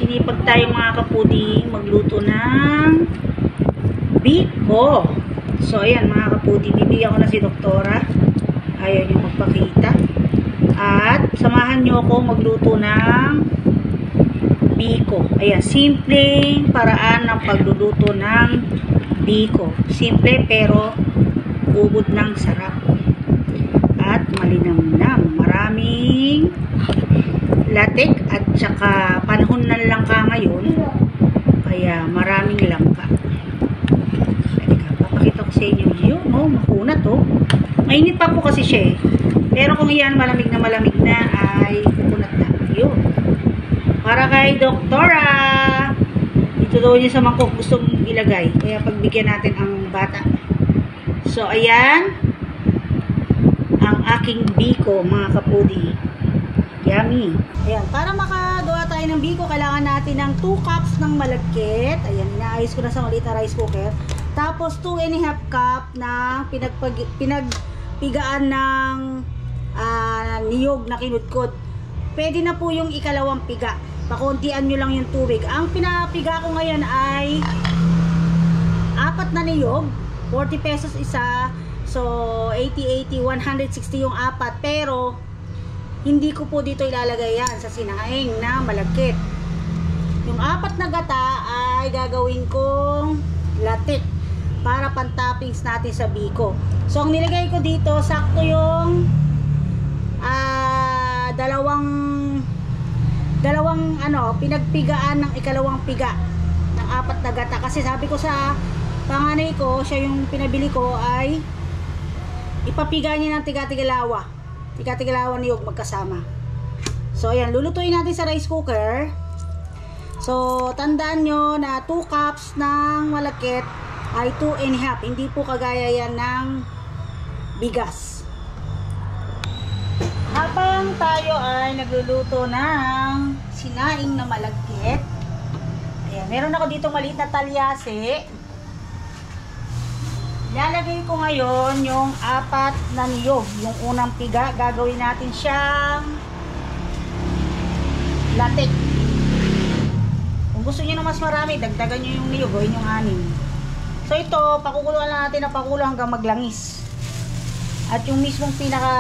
Sinipag tayo mga kapuding magluto ng biko. So ayan mga kapuding, bibigyan ko na si Doktora. Ayaw niyo magpakita. At samahan niyo ako magluto ng biko. Ayan, simpleng paraan ng pagluluto ng biko. Simple pero ubod ng sarap. At malinamnam. Maraming latik at saka panahon ng langka ngayon. Kaya maraming langka. Papakita ko sa inyo yun. Oh, makunat oh. Mainit pa po kasi siya eh. Pero kung yan malamig na ay kunat na. Yun. Para kay Doktora. Ito daw niya sa mangkok gustong ilagay. Kaya pagbigyan natin ang bata. So ayan. Ang aking biko mga kapudi. Yummy. Ayan, para makagawa tayo ng biko, kailangan natin ng 2 cups ng malagkit. Ayan, inaayos ko na sa maliit na rice cooker. Tapos 2½ cup na pinagpigaan ng niyog na kinudkod. Pwede na po yung ikalawang piga. Pakuntian nyo lang yung tubig. Ang pinapiga ko ngayon ay 4 na niyog. 40 pesos isa. So, 80, 160 yung 4. Pero, hindi ko po dito ilalagay yan sa sinaing na malagkit. Yung 4 na gata ay gagawin kong latik para pan-toppings natin sa biko. So, ang nilagay ko dito, sakto yung dalawang pinagpigaan ng ikalawang piga ng 4 na gata. Kasi sabi ko sa panganay ko, siya yung pinabili ko ay ipapiga niya ng tiga-tigalawa. Tiga-tigalawa niyog magkasama. So, ayan. Lulutuin natin sa rice cooker. So, tandaan nyo na 2 cups ng malagkit ay 2½ Hindi po kagaya yan ng bigas. Habang tayo ay nagluluto ng sinaing na malagkit, ayan. Meron ako dito maliit na talyase. Lalagay ko ngayon yung 4 na niyog. Yung unang piga, gagawin natin siyang latik. Kung gusto niyo na mas marami, dagdagan niyo yung niyog, gawin yung 6. So ito, pakukuluan lang natin na pakulo hanggang maglangis. At yung mismong pinaka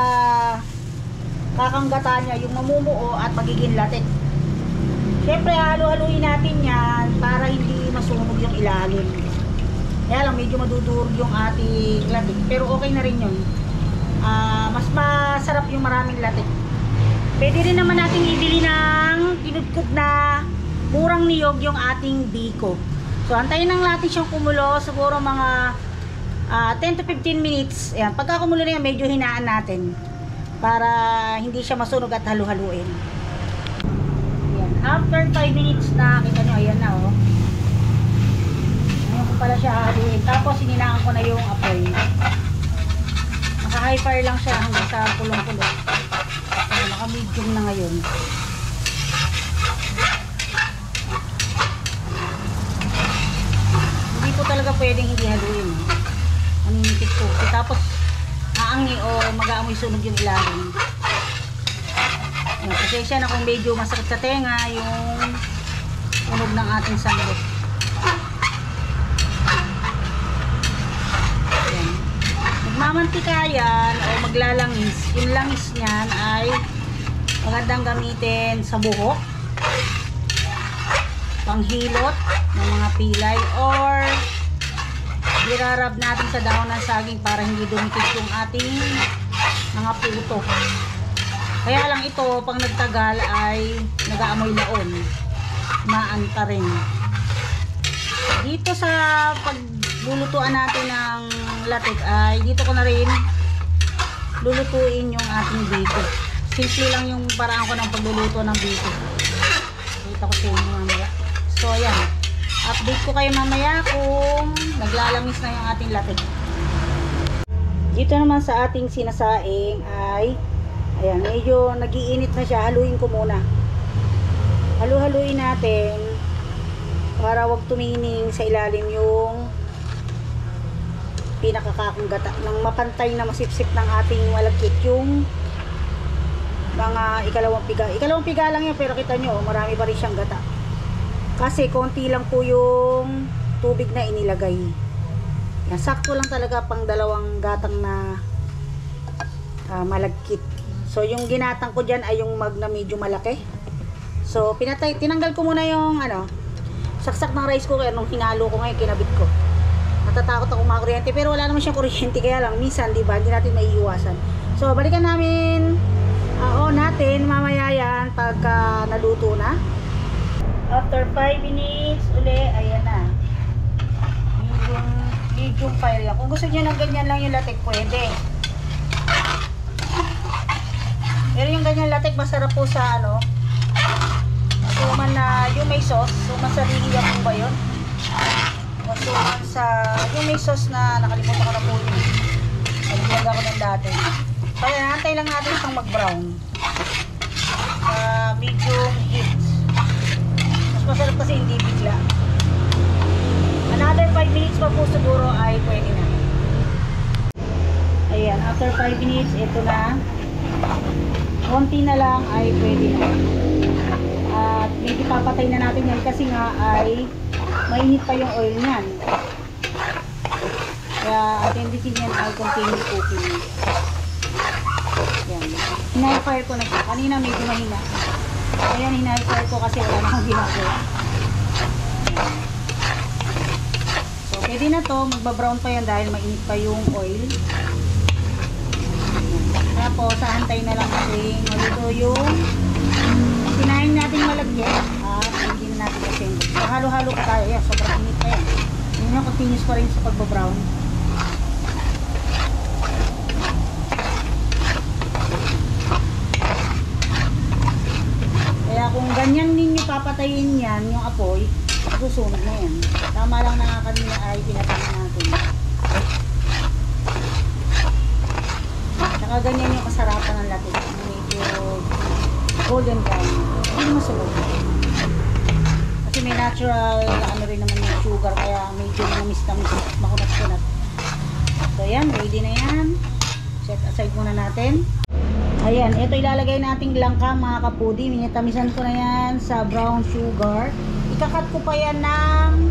kakanggata niya, yung mamumuo at magiging latik. Siyempre, halo-haluin natin yan para hindi masunog yung ilalim. Kaya lang medyo madudurog yung ating latik. Pero okay na rin yun. Mas masarap yung maraming latik. Pwede rin naman natin ibili ng kinudkod na murang niyog yung ating biko. So antayin lang natin siyang kumulo. Siguro mga 10 to 15 minutes. Ayan, pagka kumulo na yan, medyo hinaan natin. Para hindi siya masunog at halu-haluin. Ayan, after 5 minutes na, kita nyo, ayan na oh. Pala siya haluin. Tapos sininaan ko na yung apoy. Naka high fire lang siya hanggang sa pulong-pulong. Naka medium na ngayon. Hindi po talaga pwedeng hindi haluin. Maninipit po. Tapos aangi o mag-aamoy sunog yung ilalim. Pasensya na kung medyo masakit sa tenga yung sunog ng ating sandok. Mamantika yan o maglalangis. Yung langis niyan ay magandang gamitin sa buhok, panghilot ng mga pilay, or irarab natin sa dahon ng saging para hindi dumikit yung ating mga puto. Kaya lang ito pang nagtagal ay nag-aamoy laon, maanta rin. Dito sa paglulutuan natin ng latik ay dito ko na rin lulutuin yung ating biko. Simple lang yung paraan ko ng pagluluto ng biko. Kita ko sa inyo mamaya. So ayan, update ko kayo mamaya kung naglalangis na yung ating latik. Dito naman sa ating sinasaing ay ayan, medyo nagiinit na siya. Haluin ko muna. Halu-haluin natin para wag tumining sa ilalim yung pinakakakong gata ng mapantay na masipsip ng ating malagkit yung mga ikalawang piga. Ikalawang piga lang yan pero kita nyo marami pa rin siyang gata. Kasi konti lang po yung tubig na inilagay. Yan, sakto lang talaga pang dalawang gatang na malagkit. So yung ginatang ko dyan ay yung mag na medyo malaki. So tinanggal ko muna yung saksak ng rice cooker nung hinalo ko ngayon, kinabit ko. Natatakot ako kuryente, pero wala naman siyang kuryente, kaya lang minsan, di ba, hindi natin maiiwasan. So balikan namin natin mamaya yan pagka naluto na. After 5 minutes uli, ayan na. Medium fire lang. Kung gusto niyo ng ganyan lang yung latik, pwede. Pero yung ganyan latik, masarap po sa suman na yung may sauce. Suman sa liliya po ba yun? Suman sa yung may sauce na nakalimutan ko na po yun. Naglag ako ng dati. Kaya nantay lang natin itong mag-brown. Medium heat. Mas masarap kasi hindi bigla. Another 5 minutes pa po siguro ay pwede na. Ayan, after 5 minutes, ito na. Konti na lang ay pwede na. At medyo papatay na natin yan kasi nga ay mainit pa yung oil niyan. Kaya attendisin yan ay continuous cooking. Yan. Hina-fire ko na siya. Kanina medyo mahina. Ayan, hina-fire ko kasi wala nakang ginagawa. So, pwede na to. Magbabrown pa yan dahil mainit pa yung oil. Tapos, sahantay na lang natin maluto yung sinahin natin malagyan. At hindi na natin kasi. So, halo-halo pa tayo. Ayan, sobrang init pa yan. Hindi na continuous pa rin sa pagbabrown. Kaya kung ganyan ninyo papatayin yan, yung apoy, susunod na yan. Tama lang na kanina ay pinatay natin. Saka ganyan yung kasarapan ng latik. Medyo golden brown. Hindi masulog. Kasi may natural na rin naman yung sugar, kaya medyo namis-tamis, makunat-kunat. So yan, ready na yan. Set aside muna natin. Ayan, ito ilalagay nating langka mga kapudi. Minitamisan ko na yan sa brown sugar. Ikakat ko pa yan ng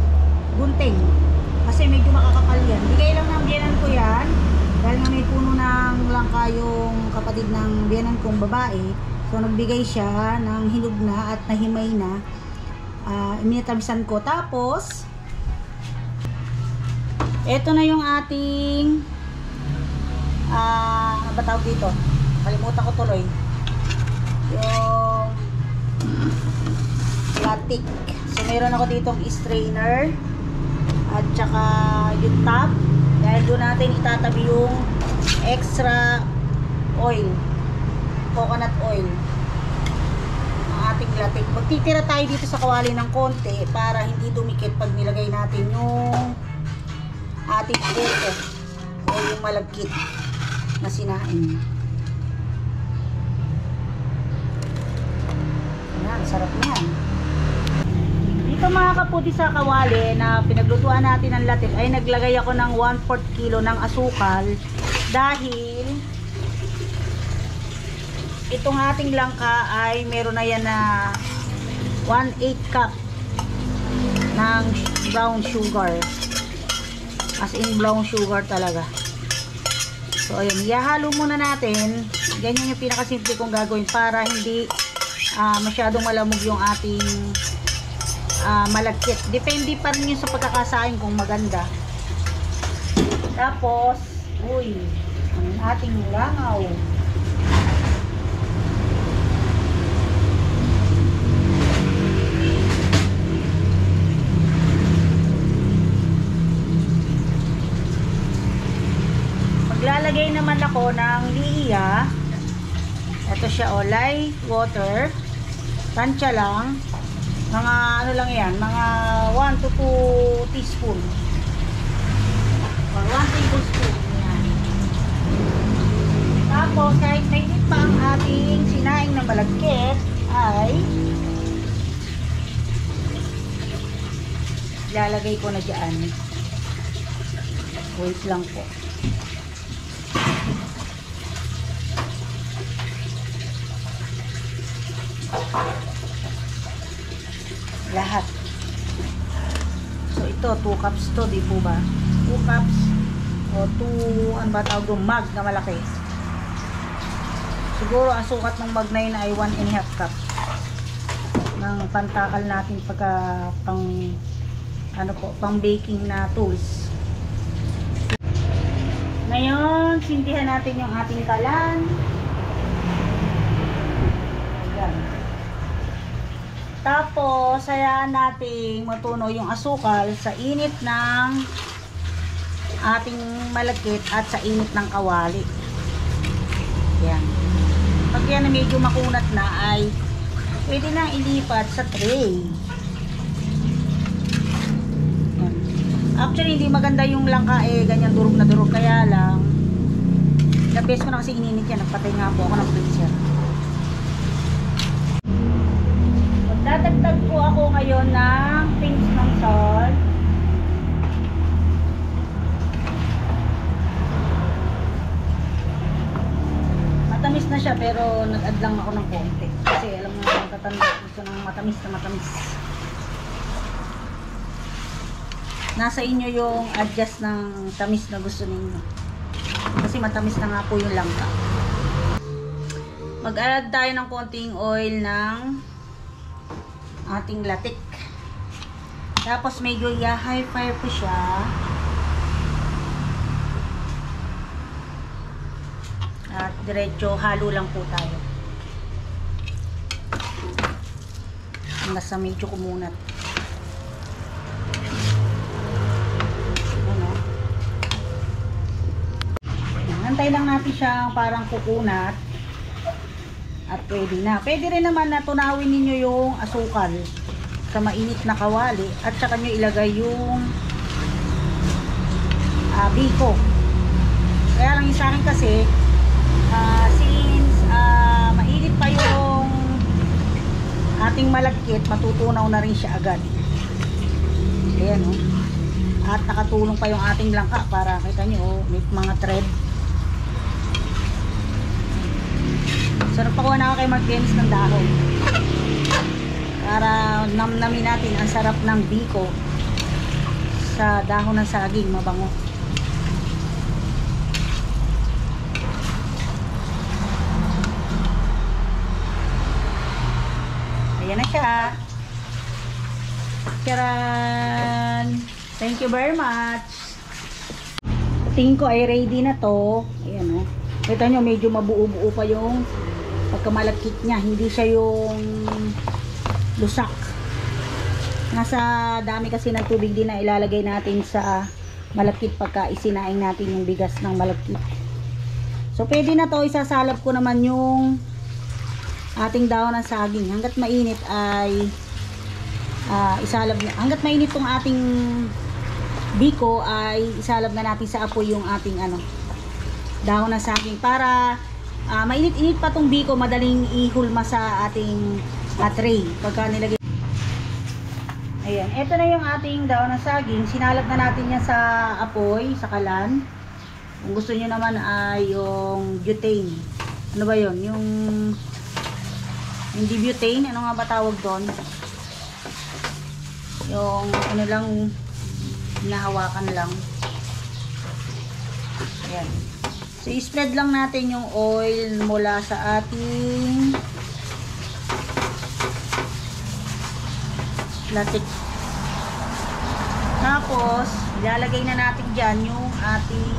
gunting. Kasi medyo makakapal yan. Bigay lang ng biyanan ko yan. Dahil nga may puno ng langka yung kapatid ng biyanan kong babae. So nagbigay siya ng hinog na at nahimay na. Minitamisan ko. Tapos, ito na yung ating ano ba tawag dito? Kalimutan ko tuloy yung latik. So meron ako ditong strainer at saka yung top, dahil doon natin itatabi yung extra oil, coconut oil ng ating latik. Magtitira tayo dito sa kawali ng konti para hindi dumikit pag nilagay natin yung ating buko o yung malagkit na sinain. Yan, sarap niyan. Dito mga kaputi sa kawali na pinaglutuan natin ng latik ay naglagay ako ng 1/4 kilo ng asukal dahil itong ating langka ay meron na yan na 1/8 cup ng brown sugar, as in brown sugar talaga. So ayun, ihahalo muna natin. Ganyan yung pinakasimple kong gagawin para hindi masyadong malamog yung ating malagkit. Depende pa rin yun sa pagkakasain kung maganda. Tapos ang ating langaw. Maglalagay naman ako ng liya. Ito siya, light water. Tansya lang. Mga ano lang yan, mga 1 to 2 teaspoon. Or 1 tablespoon. Yan. Tapos, kahit mainit pa ang ating sinaing na malagkit, ay lalagay ko na dyan. Wait lang po. Lahat. to, 2 cups to, di po ba? 2 cups o 2, ano ba tawag doon, mug na malaki. Siguro ang sukat ng mug na yun ay 1.5 cup ng pantakal natin pagka pang ano po, pang baking na tools. Ngayon, sindihan natin yung ating kalan. Ayan. Tapos, hayaan natin matunaw yung asukal sa init ng ating malagkit at sa init ng kawali. Ayan. Pag yan na medyo makunat na ay pwede na ilipat sa tray. Ayan. Actually, hindi maganda yung langka ganyan durog na durog. Kaya lang, the best ko na kasi ininit yan. Nagpatay nga po ako ng freezer. Dadagdag po ako ngayon ng pinch ng salt. Matamis na siya pero nag-add lang ako ng konti. Kasi alam mo naman tatanda, gusto ng matamis na matamis. Nasa inyo yung adjust ng tamis na gusto ninyo. Kasi matamis na nga po yung langka. Mag-add tayo ng konting oil ng ating latik. Tapos medyo high fire po siya. At diretso halo lang po tayo. Hanggang sa medyo kumunat. Ano? Hantay lang natin siyang parang kukunat. At pwede na. Pwede rin naman na tunawin ninyo yung asukal sa mainit na kawali at saka nyo ilagay yung biko. Kaya lang yung sa akin kasi since mainit pa yung ating malagkit, matutunaw na rin siya agad. Ayan o. At nakatulong pa yung ating langka para kita nyo may mga thread. Sarap pa kuha na ako kay Mark Dennis ng dahon para namnamin natin ang sarap ng biko sa dahon ng saging, mabango. Ayan na siya. Charan! Thank you very much. Tingin ko ay ready na to. Ayan o. Kita nyo medyo mabuo-buo pa yung pagkamalagkit niya, hindi siya yung lusak. Nasa dami kasi ng tubig din na ilalagay natin sa malagkit pagka isinaing natin yung bigas ng malagkit. So pwede na to, isasalab ko naman yung ating dahon ng saging. Hanggat mainit ay isalab na. Hanggat mainit tong ating biko ay isalab na natin sa apoy yung ating dahon ng saging para mainit-init pa tong biko, madaling ihulma sa ating tray pagka nilagay. Ayan, ito na yung ating dahon ng saging. Sinalab na natin yan sa apoy, sa kalan. Kung gusto nyo naman ay yung butane. Ano ba yun? Yung hindi butane, ano nga ba tawag doon? Yung ano lang, hinahawakan lang. Ayan. So, i-spread lang natin yung oil mula sa ating latik. Tapos, ilalagay na natin dyan yung ating,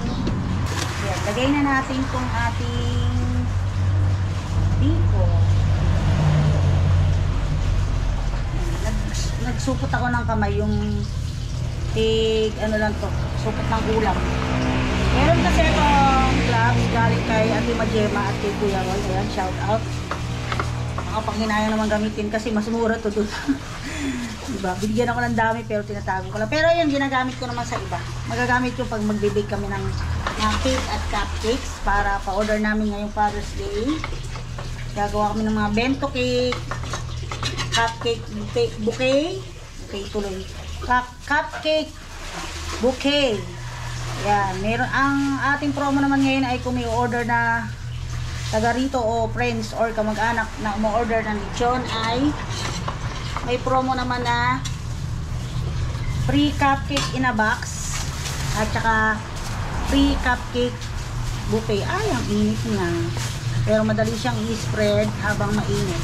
yan, lagay na natin itong ating biko. Nagsupot ako ng kamay yung ano lang to, supot ng ulam. Meron kasi itong gloves galing kay Ate Majema at kay Kuya Roy. Ayan, shout out. Makapanghinayang naman gamitin kasi mas mura to doon. Diba? Bigyan ako ng dami pero tinatago ko lang. Pero yun, ginagamit ko naman sa iba. Magagamit yung pag magbe-bake kami ng cake at cupcakes para pa-order namin ngayong Father's Day. Gagawa kami ng mga bento cake, cupcake bouquet. Okay, tuloy. Cupcake bouquet. Yan, meron ang ating promo naman ngayon ay kung may order na taga rito o friends or kamag-anak na umu-order ng lechon ay may promo naman na free cupcake in a box at saka free cupcake buffet. Ay, ang init na. Pero madali siyang i-spread habang mainit.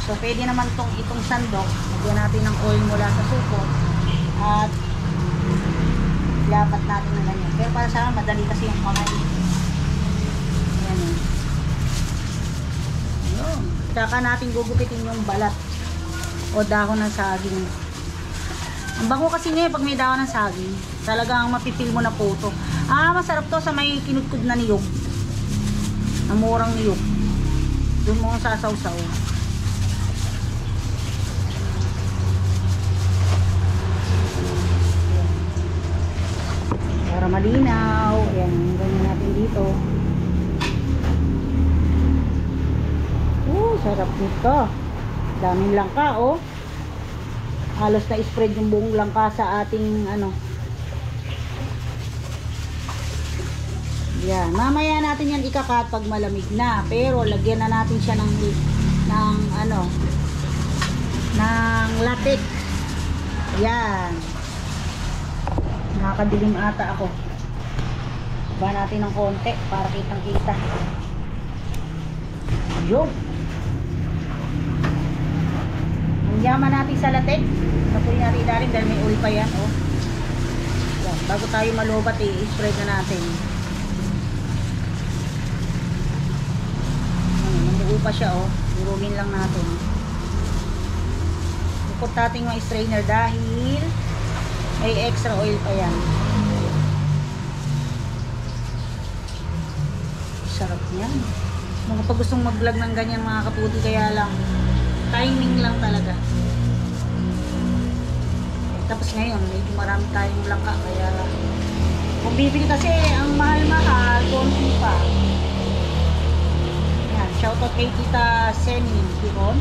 So, pwede naman itong sandok. Lagyan natin ng oil mula sa supot at lapat natin na ganyan. Pero para sa akin, madali kasi yung kamay. Ayan o. Ayun. Saka natin gugupitin yung balat o dahon ng saging. Ang bango kasi niya pag may dahon ng saging. Talagang mapipil mo na po ito. Masarap to sa may kinudkud na niyog. Na murang niyog. Doon mo sasawsaw. Para malinaw. Ayan, ganyan natin dito. Sarap nito. Daming langka, oh. Halos na-spread yung buong langka sa ating, yan. Mamaya natin yan ikakat pag malamig na. Pero, lagyan na natin siya ng latex. Yan. Nakakadilim ata ako. Ba natin ng konti para kitang-kita. Yun. Yaman natin sa latex. Tapunin natin ilalim dahil may oil pa yan, oh. Yan. Bago tayo malubat, i-spread na natin. Namuo pa siya, oh. Durugin lang natin. Ikot natin yung strainer dahil may extra oil pa yan. Sarap yan. Kapag gustong mag-vlog ng ganyan mga kaputi, kaya lang timing lang talaga. Tapos ngayon, medyo marami tayong langka. Kaya, kung bibili kasi, ang mahal-mahal, konti pa. Yan, shoutout kay Tita Seni Piron.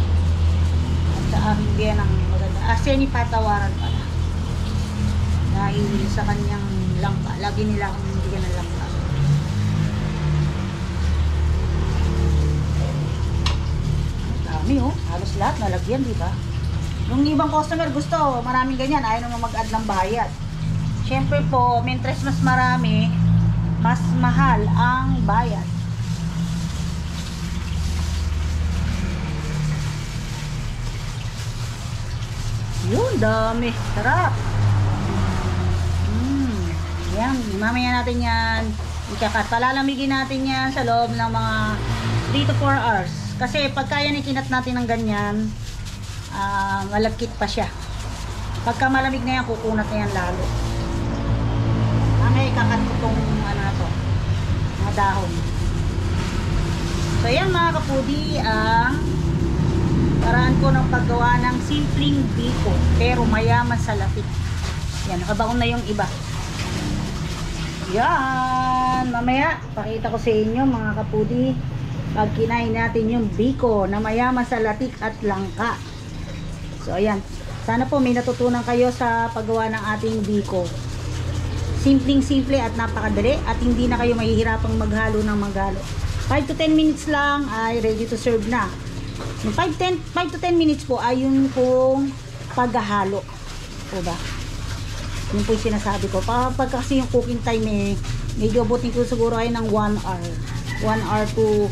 At sa aking biyan ng maganda. Seni Patawaran pala. Dahil sa kanyang langka. Lagi nila akong bigyan ng langka. Dami, oh. Halos lahat nalagyan, di ba? Yung ibang customer gusto, maraming ganyan, ayaw naman mag-add ng bayad. Siyempre po, mientras mas marami, mas mahal ang bayad. Yun, dami. Sarap. Yan, mamaya natin yan ikakat. Palalamigin natin yan sa loob ng mga 3 to 4 hours. Kasi pagka yan ikinat natin ng ganyan, malagkit pa siya. Pagka malamig na yan, kukunat na yan lalo. Mamaya ikakat ko itong mga dahon. So yan mga kapudi, ang paraan ko ng paggawa ng simpleng biko pero mayaman sa lapik. Yan, nakabaon na yung iba. Yan, mamaya pakita ko sa inyo mga kapudi pag kinain natin yung biko na mayaman sa latik at langka. So ayan, sana po may natutunan kayo sa paggawa ng ating biko. Simpleng-simple at napakadali at hindi na kayo mahihirapang maghalo ng maghalo. 5 to 10 minutes lang ay ready to serve na. Yung 5 to 10 minutes po ay yung pong paghahalo. O ba? Yun po yung sinasabi ko. Pag kasi yung cooking time medyo abutin ko siguro ay ng 1 hour. 1 hour to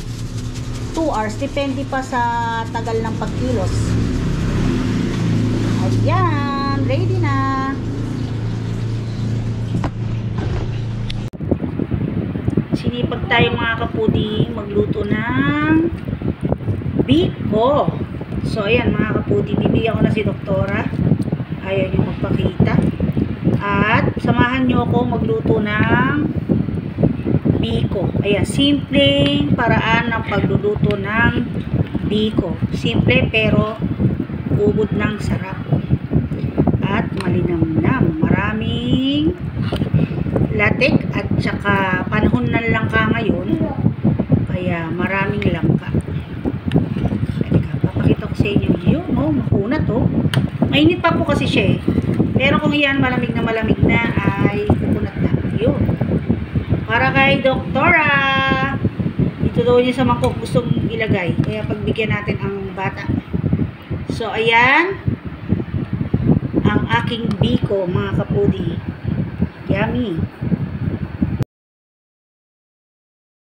2 hours. Depende pa sa tagal ng pagkilos. Ayan. Ready na. Sinipag tayo mga kapudi magluto ng biko. So ayan mga kapudi, bibigyan ko na si Doktora. Ayaw niyo magpakita. At samahan niyo ako magluto ng biko. Ayan, simpleng paraan ng pagluluto ng biko. Simple pero ubod ng sarap. At malinamnam. Maraming latik at saka panahon ng langka ngayon. Kaya maraming langka. Papakita ko sa inyo yun. Oh, makunat oh. Mainit pa po kasi siya Pero kung yan malamig na ay kukunat na. Yun. Para kay Doktora. Ito daw niya sa mangkok gustong ilagay. Kaya pagbigyan natin ang bata. So, ayan. ang aking biko, mga kapudi. Yummy.